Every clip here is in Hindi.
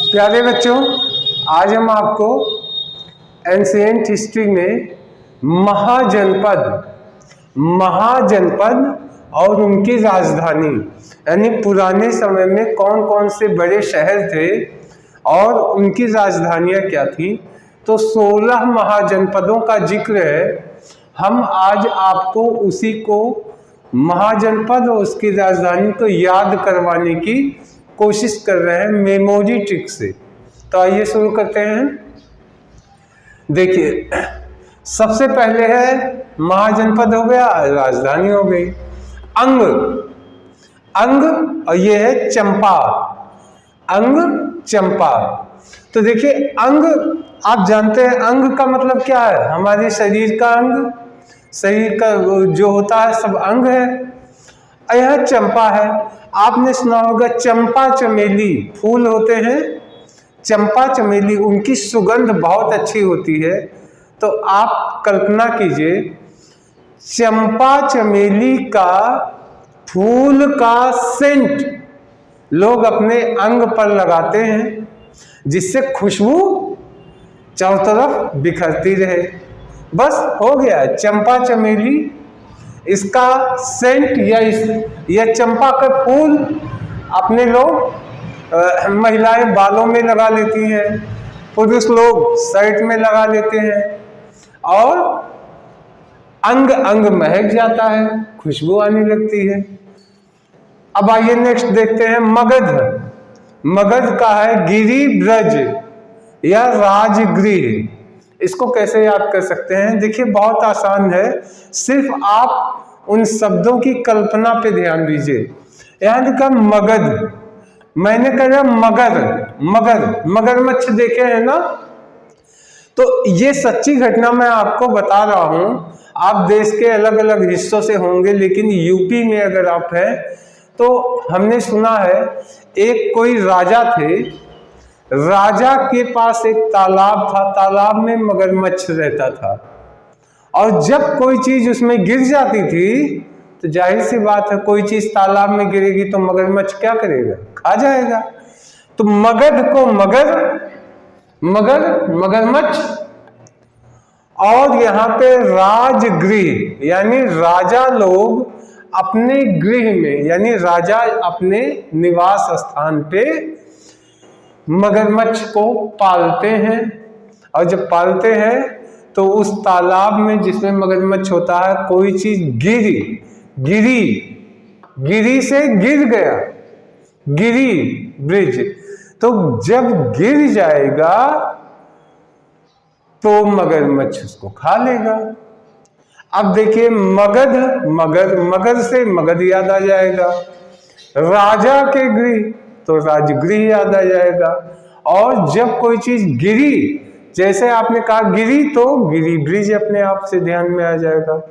प्यारे बच्चों, आज हम आपको एंशिएंट हिस्ट्री में महाजनपद और उनकी राजधानी यानी पुराने समय में कौन कौन से बड़े शहर थे और उनकी राजधानियां क्या थी, तो 16 महाजनपदों का जिक्र है। हम आज आपको उसी को महाजनपद और उसकी राजधानी को याद करवाने की कोशिश कर रहे हैं मेमोरी ट्रिक से। तो आइए शुरू करते हैं। देखिए, सबसे पहले है महाजनपद हो गया, राजधानी हो गई। अंग और ये है चंपा, अंग चंपा। तो देखिए, अंग आप जानते हैं अंग का मतलब क्या है? हमारे शरीर का अंग, शरीर का जो होता है सब अंग है। यह चंपा है। आपने सुना होगा चंपा चमेली फूल होते हैं, चंपा चमेली, उनकी सुगंध बहुत अच्छी होती है। तो आप कल्पना कीजिए, चंपा चमेली का फूल का सेंट लोग अपने अंग पर लगाते हैं, जिससे खुशबू चारों तरफ बिखरती रहे। बस हो गया चंपा चमेली, इसका सेंट या चंपा का फूल अपने लोग महिलाएं बालों में लगा लेती हैं, पुरुष लोग शर्ट में लगा लेते हैं और अंग अंग महक जाता है, खुशबू आने लगती है। अब आइए नेक्स्ट देखते हैं मगध का है गिरि ब्रज या राजगृह। इसको कैसे याद कर सकते हैं? देखिए, बहुत आसान है, सिर्फ आप उन शब्दों की कल्पना पे ध्यान दीजिए। यहाँ लिखा मगध, मैंने कहा मगरमच्छ देखे हैं ना? तो ये सच्ची घटना मैं आपको बता रहा हूं। आप देश के अलग अलग हिस्सों से होंगे, लेकिन यूपी में अगर आप हैं तो हमने सुना है एक कोई राजा थे, राजा के पास एक तालाब था, तालाब में मगरमच्छ रहता था और जब कोई चीज उसमें गिर जाती थी तो जाहिर सी बात है, कोई चीज तालाब में गिरेगी तो मगरमच्छ क्या करेगा? खा जाएगा। तो मगध को मगरमच्छ, और यहाँ पे राजगृह यानी राजा लोग अपने गृह में यानी राजा अपने निवास स्थान पे मगरमच्छ को पालते हैं। और जब पालते हैं तो उस तालाब में जिसमें मगरमच्छ होता है, कोई चीज गिरी से गिर गया, गिरी ब्रिज, तो जब गिर जाएगा तो मगरमच्छ उसको खा लेगा। अब देखिए, मगध से मगध याद आ जाएगा, राजा के गृह तो राजगृह याद आ जाएगा। और जब कोई चीज गिरी, जैसे आपने कहा गिरी, तो गिरी ब्रिज अपने आप से ध्यान में आ जाएगा।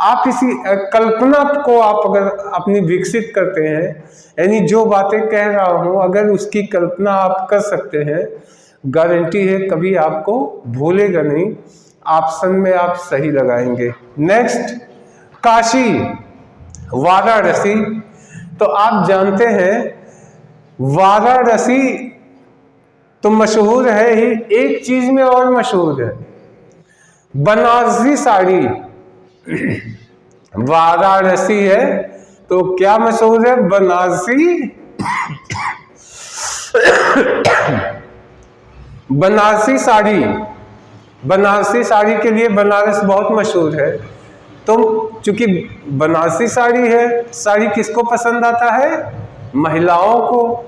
आप इसी कल्पना को आप अगर अपनी विकसित करते हैं, यानी जो बातें कह रहा हूं अगर उसकी कल्पना आप कर सकते हैं, गारंटी है कभी आपको भूलेगा नहीं, ऑप्शन में आप सही लगाएंगे। नेक्स्ट, काशी, वाराणसी। तो आप जानते हैं वाराणसी तो मशहूर है ही, एक चीज में और मशहूर है, बनारसी साड़ी। वाराणसी है तो क्या मशहूर है? बनारसी साड़ी। बनारसी साड़ी के लिए बनारस बहुत मशहूर है। तो चूंकि बनारसी साड़ी है, साड़ी किसको पसंद आता है? महिलाओं को।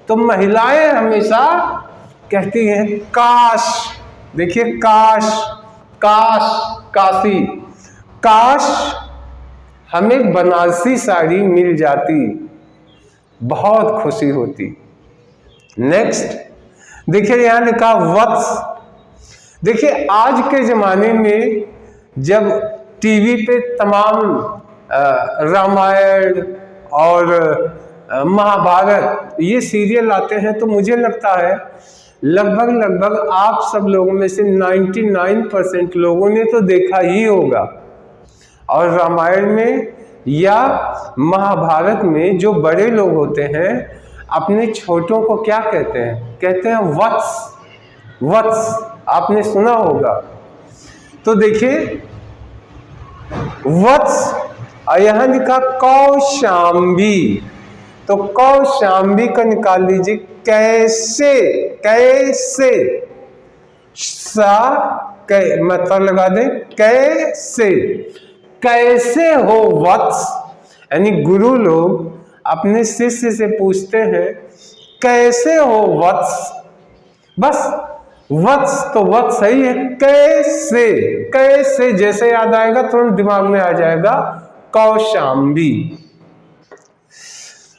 तो महिलाएं हमेशा कहती हैं काश, देखिए काशी, काश हमें बनारसी साड़ी मिल जाती, बहुत खुशी होती। नेक्स्ट देखिए, यहां लिखा वत्स। देखिए, आज के जमाने में जब टीवी पे तमाम रामायण और महाभारत ये सीरियल आते हैं, तो मुझे लगता है लगभग आप सब लोगों में से 99% लोगों ने तो देखा ही होगा। और रामायण में या महाभारत में जो बड़े लोग होते हैं, अपने छोटों को क्या कहते हैं? कहते हैं वत्स। वत्स आपने सुना होगा। तो देखिए वत्स, और यहां लिखा कौशाम्बी, तो कौशाम्बी का निकाल लीजिए। कैसे, कैसे, सा मतलब लगा दें, कैसे, कैसे हो वत्स। यानी गुरु लोग अपने शिष्य से पूछते हैं कैसे हो वत्स। बस वत्स तो वत्स सही है, कैसे, कैसे जैसे याद आएगा तुरंत दिमाग में आ जाएगा कौशाम्बी।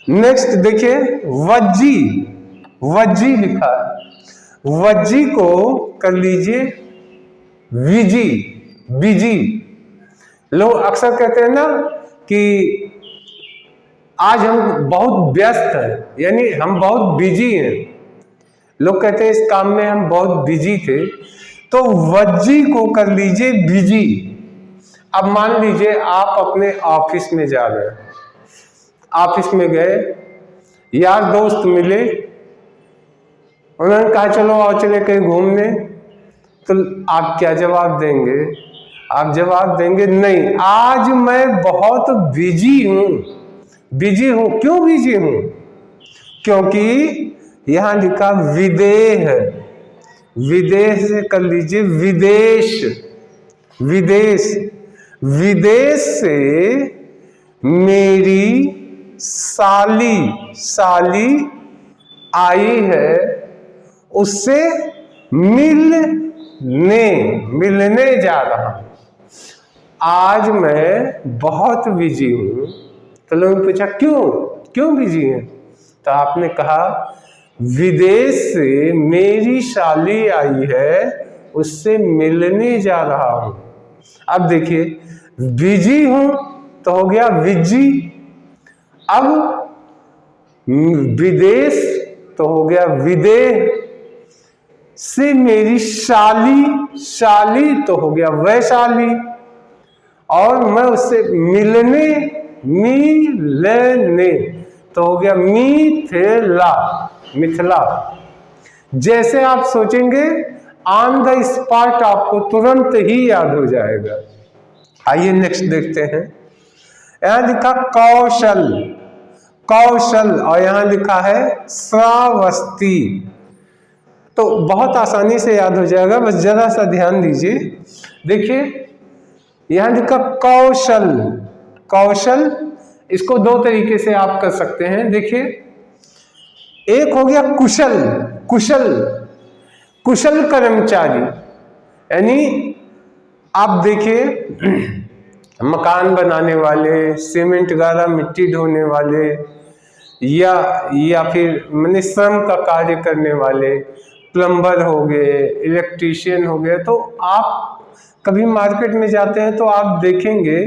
नेक्स्ट देखिए वज्जी, वज्जी लिखा है। वज्जी को कर लीजिए विजी, बिजी। लोग अक्सर कहते हैं ना कि आज हम बहुत व्यस्त हैं, यानी हम बहुत बिजी हैं। लोग कहते हैं इस काम में हम बहुत बिजी थे, तो वज्जी को कर लीजिए बिजी। अब मान लीजिए आप अपने ऑफिस में जा रहे हैं, ऑफिस में गए, यार दोस्त मिले, उन्होंने कहा चलो आओ चले कहीं घूमने, तो आप क्या जवाब देंगे? आप जवाब देंगे नहीं, आज मैं बहुत बिजी हूं। बिजी हूं, क्यों बिजी हूं? क्योंकि यहां लिखा विदेह, विदेह से कर लीजिए विदेश, विदेश। विदेश से मेरी साली, साली आई है, उससे मिलने जा रहा हूं। आज मैं बहुत बिजी हूं। तो लोगों ने पूछा क्यों, क्यों बिजी हैं? तो आपने कहा विदेश से मेरी साली आई है, उससे मिलने जा रहा हूं। अब देखिए बिजी हूं तो हो गया विजी, अब विदेश तो हो गया विदेह, से मेरी साली, साली तो हो गया वैशाली, और मैं उससे मिलने, मिलने तो हो गया मिथिला, मिथिला। जैसे आप सोचेंगे ऑन द स्पॉट आपको तुरंत ही याद हो जाएगा। आइए नेक्स्ट देखते हैं। यहां लिखा कौशल, कौशल, और यहां लिखा है श्रावस्ती। तो बहुत आसानी से याद हो जाएगा, बस जरा सा ध्यान दीजिए। देखिए यहां लिखा कौशल, कौशल, इसको दो तरीके से आप कर सकते हैं। देखिए एक हो गया कुशल, कुशल, कुशल कर्मचारी, यानी आप देखिए मकान बनाने वाले, सीमेंट गारा मिट्टी ढोने वाले, या फिर मैंने श्रम का कार्य करने वाले, प्लम्बर हो गए, इलेक्ट्रीशियन हो गए। तो आप कभी मार्केट में जाते हैं तो आप देखेंगे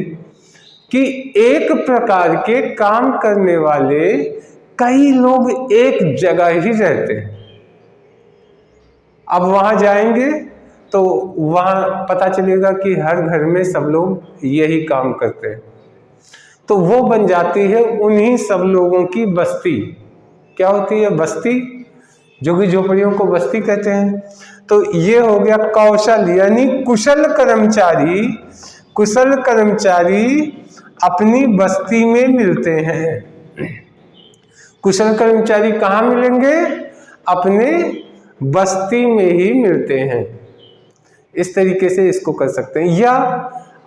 कि एक प्रकार के काम करने वाले कई लोग एक जगह ही रहते हैं। अब वहां जाएंगे तो वहां पता चलेगा कि हर घर में सब लोग यही काम करते हैं, तो वो बन जाती है उन्हीं सब लोगों की बस्ती। क्या होती है? बस्ती। झुग्गी झोपड़ियों को बस्ती कहते हैं। तो ये हो गया कौशल, यानी कुशल कर्मचारी, कुशल कर्मचारी अपनी बस्ती में मिलते हैं। कुशल कर्मचारी कहाँ मिलेंगे? अपने बस्ती में ही मिलते हैं। इस तरीके से इसको कर सकते हैं। या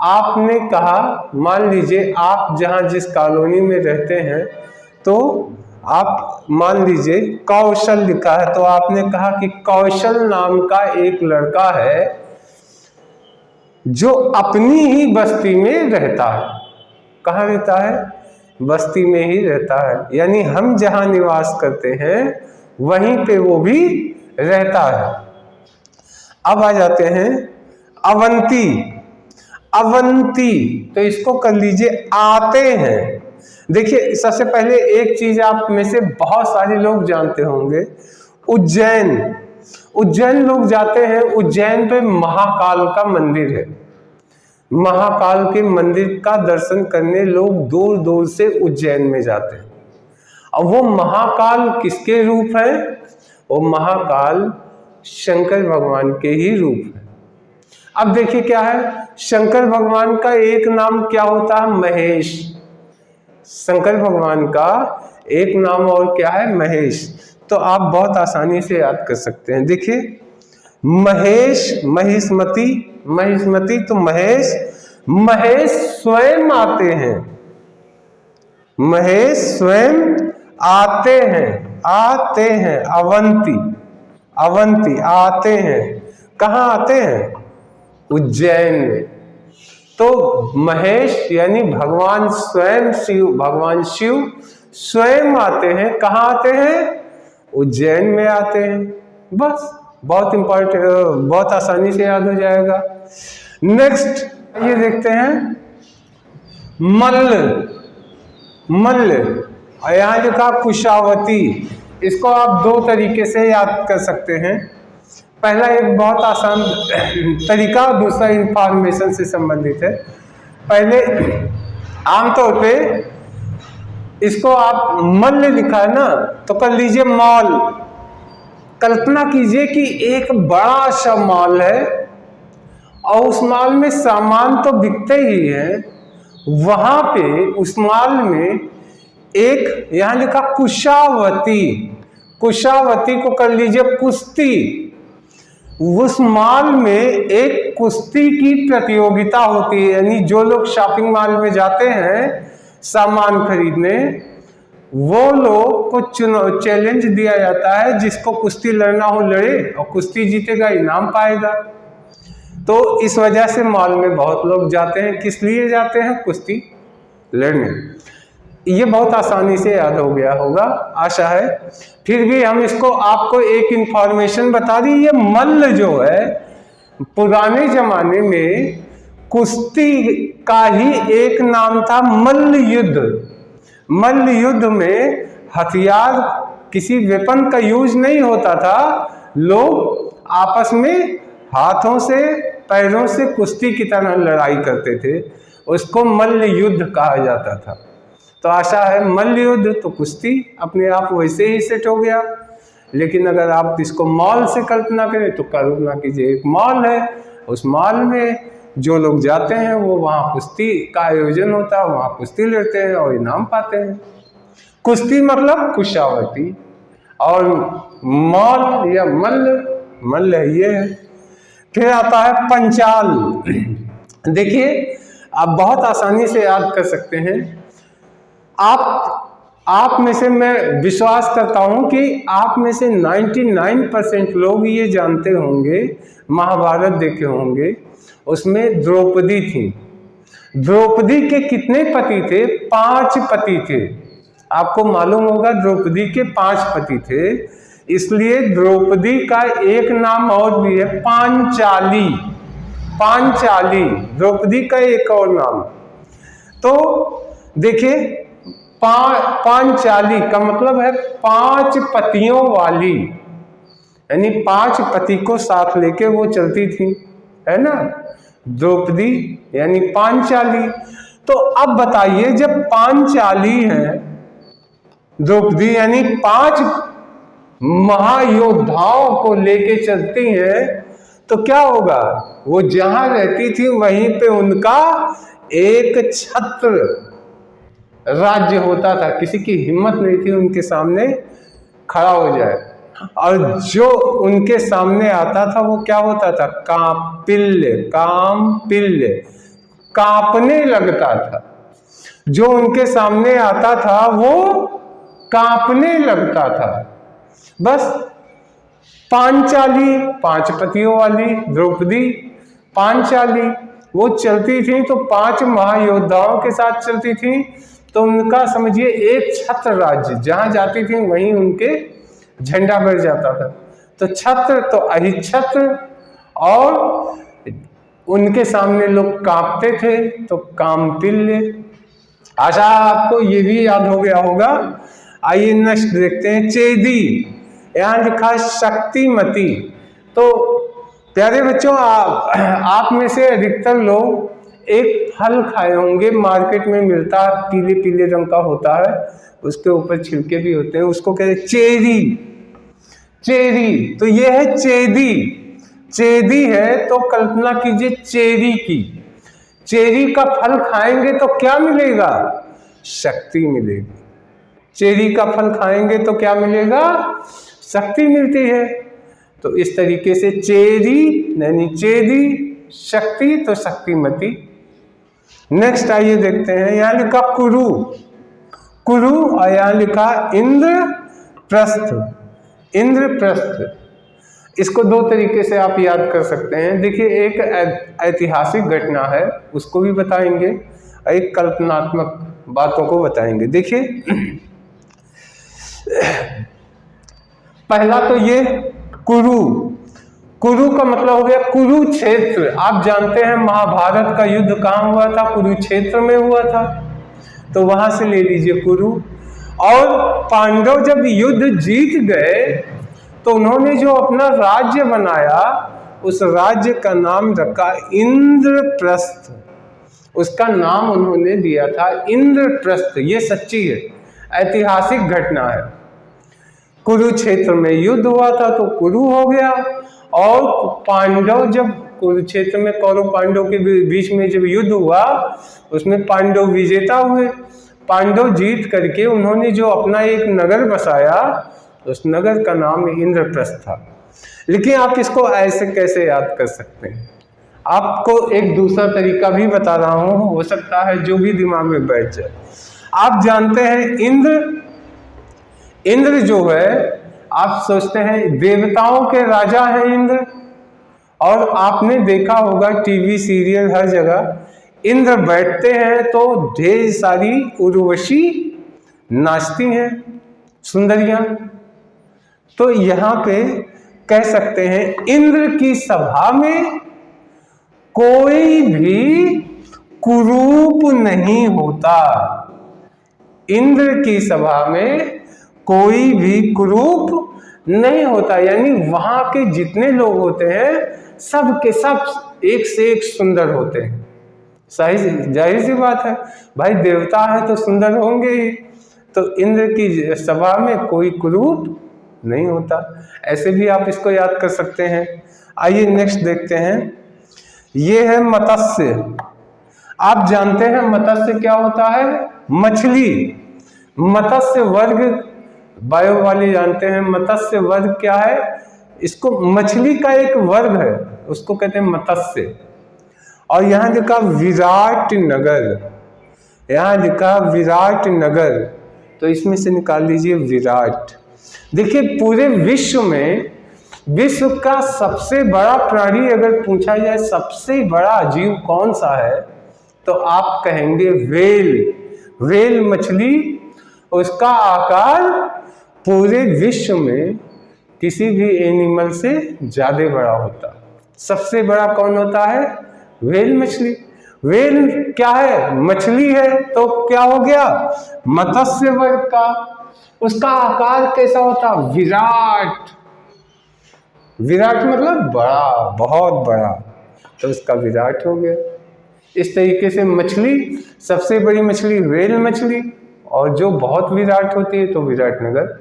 आपने कहा, मान लीजिए आप जहां जिस कॉलोनी में रहते हैं, तो आप मान लीजिए कौशल लिखा है, तो आपने कहा कि कौशल नाम का एक लड़का है जो अपनी ही बस्ती में रहता है। कहाँ रहता है? बस्ती में ही रहता है, यानी हम जहां निवास करते हैं वहीं पे वो भी रहता है। अब आ जाते हैं अवंती, अवंती, तो इसको कर लीजिए आते हैं। देखिए सबसे पहले एक चीज आप में से बहुत सारे लोग जानते होंगे, उज्जैन, उज्जैन लोग जाते हैं। उज्जैन पे महाकाल का मंदिर है। महाकाल के मंदिर का दर्शन करने लोग दूर दूर से उज्जैन में जाते हैं। और वो महाकाल किसके रूप है? वो महाकाल शंकर भगवान के ही रूप है। अब देखिए क्या है, शंकर भगवान का एक नाम क्या होता है? महेश। शंकर भगवान का एक नाम और क्या है? महेश। तो आप बहुत आसानी से याद कर सकते हैं। देखिए महेश, महिष्मति, महिष्मति तो महेश, महेश स्वयं आते हैं, महेश स्वयं आते हैं, आते हैं, अवंती, अवंती आते हैं। कहाँ आते हैं? उज्जैन में। तो महेश यानी भगवान स्वयं शिव, भगवान शिव स्वयं आते हैं। कहाँ आते हैं? उज्जैन में आते हैं। बस बहुत इंपॉर्टेंट, बहुत आसानी से याद हो जाएगा। नेक्स्ट ये देखते हैं मल्ल, मल्ल, और यहाँ लिखा कुशावती। इसको आप दो तरीके से याद कर सकते हैं। पहला एक बहुत आसान तरीका, दूसरा इंफॉर्मेशन से संबंधित है। पहले आमतौर पे इसको आप मल्ल लिखा है ना, तो कर लीजिए मॉल। कल्पना कीजिए कि एक बड़ा सा मॉल है और उस मॉल में सामान तो बिकते ही है, वहां पे उस मॉल में एक, यहां लिखा कुशावती, कुशावती को कर लीजिए कुश्ती। उस मॉल में एक कुश्ती की प्रतियोगिता होती है, यानी जो लोग शॉपिंग मॉल में जाते हैं सामान खरीदने, वो लोग को चुनाव चैलेंज दिया जाता है, जिसको कुश्ती लड़ना हो लड़े और कुश्ती जीतेगा इनाम पाएगा। तो इस वजह से मॉल में बहुत लोग जाते हैं। किस लिए जाते हैं? कुश्ती लड़ने। ये बहुत आसानी से याद हो गया होगा, आशा है। फिर भी हम इसको आपको एक इंफॉर्मेशन बता दी। ये मल्ल जो है, पुराने जमाने में कुश्ती का ही एक नाम था मल्ल युद्ध। मल्ल युद्ध में हथियार, किसी वेपन का यूज नहीं होता था। लोग आपस में हाथों से, पैरों से कुश्ती की तरह लड़ाई करते थे। उसको मल्ल युद्ध कहा जाता था। तो आशा है मल्ल युद्ध तो कुश्ती अपने आप वैसे ही सेट हो गया। लेकिन अगर आप इसको मॉल से कल्पना करें तो कल्पना कीजिए एक मॉल है, उस मॉल में जो लोग जाते हैं वो वहाँ कुश्ती का आयोजन होता है, वहाँ कुश्ती लड़ते हैं और इनाम पाते हैं। कुश्ती मतलब कुशावती, और मॉल या मल्ल, मल्ल ये है। फिर आता है पंचाल। देखिए आप बहुत आसानी से याद कर सकते हैं। आप में से मैं विश्वास करता हूं कि आप में से 99% लोग ये जानते होंगे, महाभारत देखे होंगे, उसमें द्रौपदी थी। द्रौपदी के कितने पति थे? 5 पति थे। आपको मालूम होगा द्रौपदी के 5 पति थे, इसलिए द्रौपदी का एक नाम और भी है, पांचाली। पांचाली द्रौपदी का एक और नाम। तो देखिए पांचाली का मतलब है 5 पतियों वाली, यानी 5 पति को साथ लेके वो चलती थी, है ना, द्रौपदी यानी पांचाली। तो अब बताइए जब पांचाली है द्रौपदी, यानी 5 महायोद्धाओं को लेके चलती हैं, तो क्या होगा? वो जहां रहती थी वहीं पे उनका एक छत्र राज्य होता था। किसी की हिम्मत नहीं थी उनके सामने खड़ा हो जाए, और जो उनके सामने आता था वो क्या होता था? कांपिल्य, कामपिल्य, कांपने लगता था। जो उनके सामने आता था वो कांपने लगता था। बस पांचाली, 5 पतियों वाली द्रौपदी पांचाली, वो चलती थी तो 5 महायोद्धाओं के साथ चलती थी। तो उनका समझिए एक छत्र राज्य, जहां जाती थी वहीं उनके झंडा बढ़ जाता था। तो छत्र तो अहिच्छत्र, और उनके सामने लोग कांपते थे तो कामपिल्य। आशा आपको ये भी याद हो गया होगा। आइए नेक्स्ट देखते हैं चेदी। यहाँ लिखा शक्तिमती। तो प्यारे बच्चों, आप में से अधिकतर लोग एक फल खाए होंगे, मार्केट में मिलता है, पीले पीले रंग का होता है, उसके ऊपर छिलके भी होते हैं, उसको कहते हैं चेरी। चेरी, तो ये है चेदी। चेदी है तो कल्पना कीजिए चेरी की। चेरी का फल खाएंगे तो क्या मिलेगा? शक्ति मिलेगी। चेरी का फल खाएंगे तो क्या मिलेगा? शक्ति मिलती है। तो इस तरीके से चेरी यानी चेदी, शक्ति तो शक्तिमती। नेक्स्ट आइए देखते हैं, यहां लिखा कुरु, कुरु, और यहां लिखा इंद्रप्रस्थ। इंद्रप्रस्थ, इसको दो तरीके से आप याद कर सकते हैं। देखिए, एक ऐतिहासिक घटना है उसको भी बताएंगे, एक कल्पनात्मक बातों को बताएंगे। देखिए, पहला तो ये कुरु, कुरु का मतलब हो गया कुरुक्षेत्र। आप जानते हैं महाभारत का युद्ध कहाँ हुआ था? कुरुक्षेत्र में हुआ था, तो वहां से ले लीजिए कुरु। और पांडव जब युद्ध जीत गए तो उन्होंने जो अपना राज्य बनाया, उस राज्य का नाम रखा इंद्रप्रस्थ। उसका नाम उन्होंने दिया था इंद्रप्रस्थ। ये सच्ची है, ऐतिहासिक घटना है। कुरुक्षेत्र में युद्ध हुआ था तो कुरु हो गया, और पांडव जब कुरुक्षेत्र में कौरव पांडव के बीच में जब युद्ध हुआ, उसमें पांडव विजेता हुए। पांडव जीत करके उन्होंने जो अपना एक नगर बसाया, उस नगर का नाम इंद्रप्रस्थ था। लेकिन आप इसको ऐसे कैसे याद कर सकते हैं? आपको एक दूसरा तरीका भी बता रहा हूं, हो सकता है जो भी दिमाग में बैठ जाए। आप जानते हैं इंद्र जो है, आप सोचते हैं देवताओं के राजा है इंद्र, और आपने देखा होगा टीवी सीरियल हर जगह इंद्र बैठते हैं तो ढेर सारी उर्वशी नाचती हैं, सुंदरियां। तो यहाँ पे कह सकते हैं इंद्र की सभा में कोई भी कुरूप नहीं होता। इंद्र की सभा में कोई भी कुरूप नहीं होता, यानी वहां के जितने लोग होते हैं सब के सब एक से एक सुंदर होते हैं। सही, जाहिर सी बात है भाई, देवता है तो सुंदर होंगे ही। तो इंद्र की सभा में कोई कुरूप नहीं होता। ऐसे भी आप इसको याद कर सकते हैं। आइए नेक्स्ट देखते हैं, ये है मत्स्य। आप जानते हैं मत्स्य क्या होता है? मछली। मत्स्य वर्ग, बायो वाले जानते हैं मत्स्य वर्ग क्या है? इसको मछली का एक वर्ग है, उसको कहते हैं मत्स्य। और यहाँ लिखा विराट नगर, यहाँ लिखा विराट नगर, तो इसमें से निकाल लीजिए विराट। देखिए, पूरे विश्व में विश्व का सबसे बड़ा प्राणी अगर पूछा जाए सबसे बड़ा जीव कौन सा है, तो आप कहेंगे व्हेल। व्हेल मछली, उसका आकार पूरे विश्व में किसी भी एनिमल से ज्यादा बड़ा होता। सबसे बड़ा कौन होता है? व्हेल मछली। व्हेल क्या है? मछली है, तो क्या हो गया? मत्स्य वर्ग का। उसका आकार कैसा होता? विराट। विराट मतलब बड़ा, बहुत बड़ा, तो उसका विराट हो गया। इस तरीके से मछली, सबसे बड़ी मछली व्हेल मछली, और जो बहुत विराट होती है तो विराट नगर।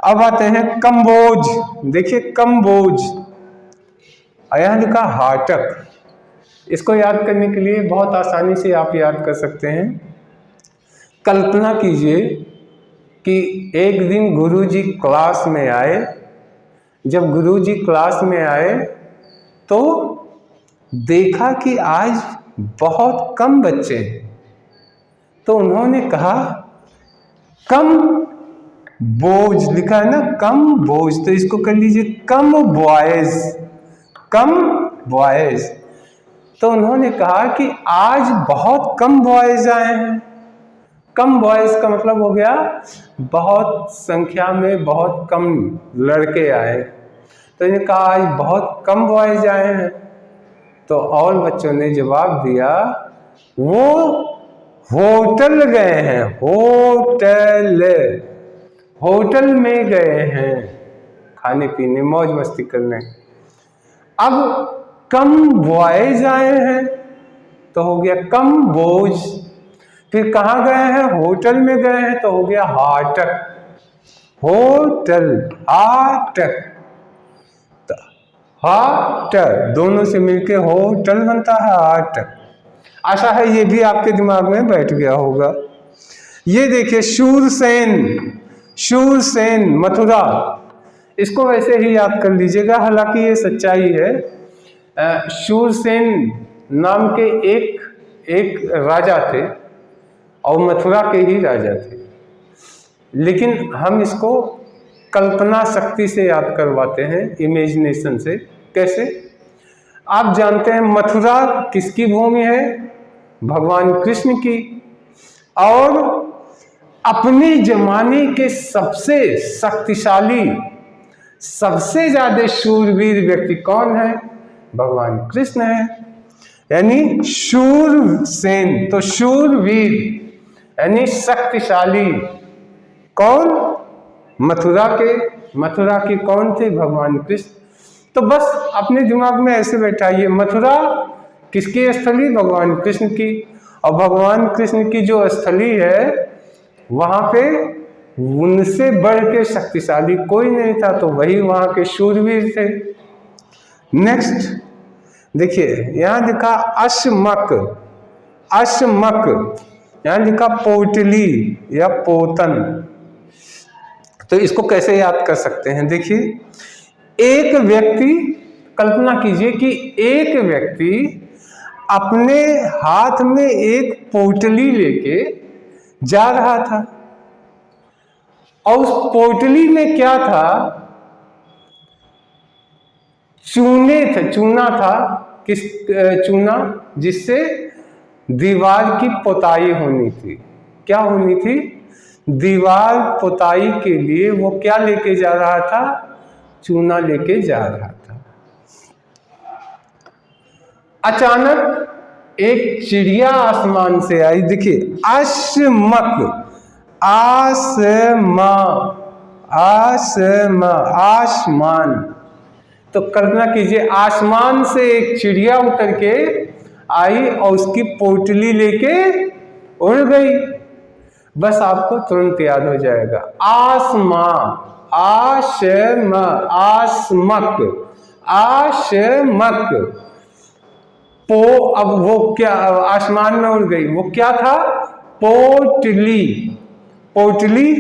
अब आते हैं कंबोज। देखिए कंबोज, यहाँ लिखा हाटक। इसको याद करने के लिए बहुत आसानी से आप याद कर सकते हैं। कल्पना कीजिए कि एक दिन गुरुजी क्लास में आए। जब गुरुजी क्लास में आए तो देखा कि आज बहुत कम बच्चे हैं, तो उन्होंने कहा कम बोझ, लिखा है ना कम बोझ, तो इसको कर लीजिए कम बॉयज, कम बॉयज। तो उन्होंने कहा कि आज बहुत कम बॉयज आए हैं। कम बॉयज का मतलब हो गया बहुत संख्या में बहुत कम लड़के आए। तो इन्होंने कहा आज बहुत कम बॉयज आए हैं। तो और बच्चों ने जवाब दिया वो होटल गए हैं, होटल, होटल में गए हैं खाने पीने, मौज मस्ती करने। अब कम बॉयज आए हैं तो हो गया कम्बोज। फिर कहाँ गए हैं, होटल में गए हैं, तो हो गया हाटक, होटल, हाटक, हाटक, दोनों से मिलके होटल बनता है, हाटक। आशा है ये भी आपके दिमाग में बैठ गया होगा। ये देखिए शूरसेन, शूरसेन मथुरा, इसको वैसे ही याद कर लीजिएगा, हालांकि ये सच्चाई है। शूरसेन नाम के एक राजा थे और मथुरा के ही राजा थे, लेकिन हम इसको कल्पना शक्ति से याद करवाते हैं, इमेजिनेशन से। कैसे? आप जानते हैं मथुरा किसकी भूमि है? भगवान कृष्ण की। और अपने जमाने के सबसे शक्तिशाली, सबसे ज्यादा शूरवीर व्यक्ति कौन है? भगवान कृष्ण है। यानी शूरसेन, तो शूरवीर यानी शक्तिशाली कौन? मथुरा के। मथुरा की कौन थे? भगवान कृष्ण। तो बस अपने दिमाग में ऐसे बैठाइए, मथुरा किसकी स्थली? भगवान कृष्ण की। और भगवान कृष्ण की जो स्थली है वहां पे उनसे बढ़ के शक्तिशाली कोई नहीं था, तो वही वहां के शूरवीर थे। नेक्स्ट देखिए, यहां लिखा अश्मक, अश्मक, यहां लिखा पोटली या पोतन। तो इसको कैसे याद कर सकते हैं? देखिए, एक व्यक्ति, कल्पना कीजिए कि एक व्यक्ति अपने हाथ में एक पोटली लेके जा रहा था, और उस पोटली में क्या था? चूने थे, चूना था। किस चूना? जिससे दीवार की पोताई होनी थी। क्या होनी थी? दीवार पोताई के लिए वो क्या लेके जा रहा था? चूना लेके जा रहा था। अचानक एक चिड़िया आसमान से आई। देखिए अश्मक, आसमा, आसमा, आसमान। तो कल्पना कीजिए आसमान से एक चिड़िया उतर के आई और उसकी पोटली लेके उड़ गई। बस आपको तुरंत याद हो जाएगा, आसमा, आशम, आसमक, आशमक। अब वो क्या आसमान में उड़ गई? वो क्या था? पोटली। पोटली,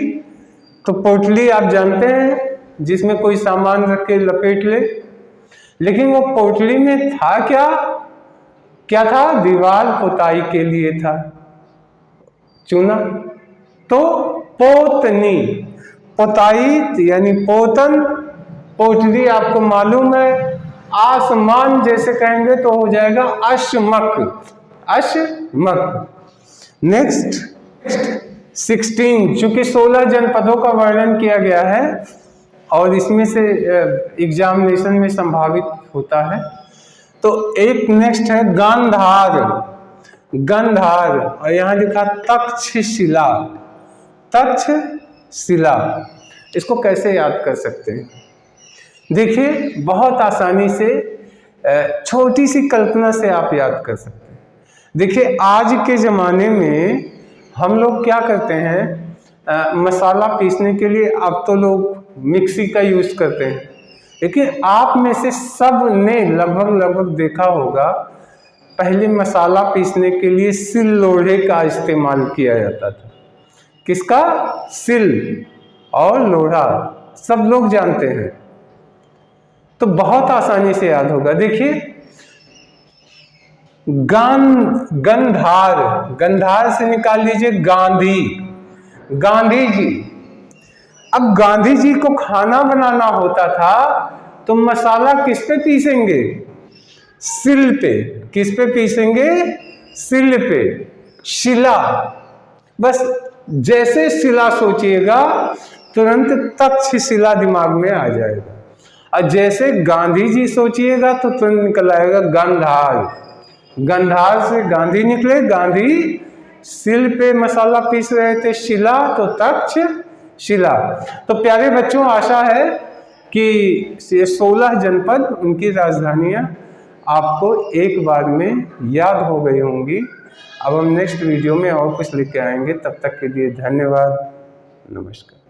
तो पोटली आप जानते हैं जिसमें कोई सामान रख के लपेट ले। लेकिन वो पोटली में था क्या? क्या था? दीवार पोताई के लिए था, चूना। तो पोतनी, पोताई यानी पोतन, पोटली आपको मालूम है। आसमान जैसे कहेंगे तो हो जाएगा अश्मक, अश्मक। नेक्स्ट 16, चूंकि 16 जनपदों का वर्णन किया गया है और इसमें से एग्जामिनेशन में संभावित होता है, तो एक नेक्स्ट है गांधार, गंधार। और यहां लिखा तक्षशिला, तक्षशिला। इसको कैसे याद कर सकते हैं? देखिए बहुत आसानी से, छोटी सी कल्पना से आप याद कर सकते हैं। देखिए आज के ज़माने में हम लोग क्या करते हैं, मसाला पीसने के लिए अब तो लोग मिक्सी का यूज़ करते हैं, लेकिन आप में से सब ने लगभग देखा होगा पहले मसाला पीसने के लिए सिल लोढ़े का इस्तेमाल किया जाता था। किसका? सिल और लोढ़ा, सब लोग जानते हैं। तो बहुत आसानी से याद होगा। देखिए गंधार, गंधार से निकाल लीजिए गांधी, गांधी जी। अब गांधी जी को खाना बनाना होता था तो मसाला किस पे पीसेंगे? सिल पे। किस पे पीसेंगे? सिल पे, शिला। बस जैसे शिला सोचिएगा तुरंत तक्षशिला दिमाग में आ जाएगा, और जैसे गांधी जी सोचिएगा तो तुरंत निकल आएगा गंधार। गंधार से गांधी निकले, गांधी सिल पे मसाला पीस रहे थे, शिला तो तक्षशिला। तो प्यारे बच्चों, आशा है कि ये 16 जनपद उनकी राजधानियां आपको एक बार में याद हो गई होंगी। अब हम नेक्स्ट वीडियो में और कुछ लेके आएंगे, तब तक के लिए धन्यवाद, नमस्कार।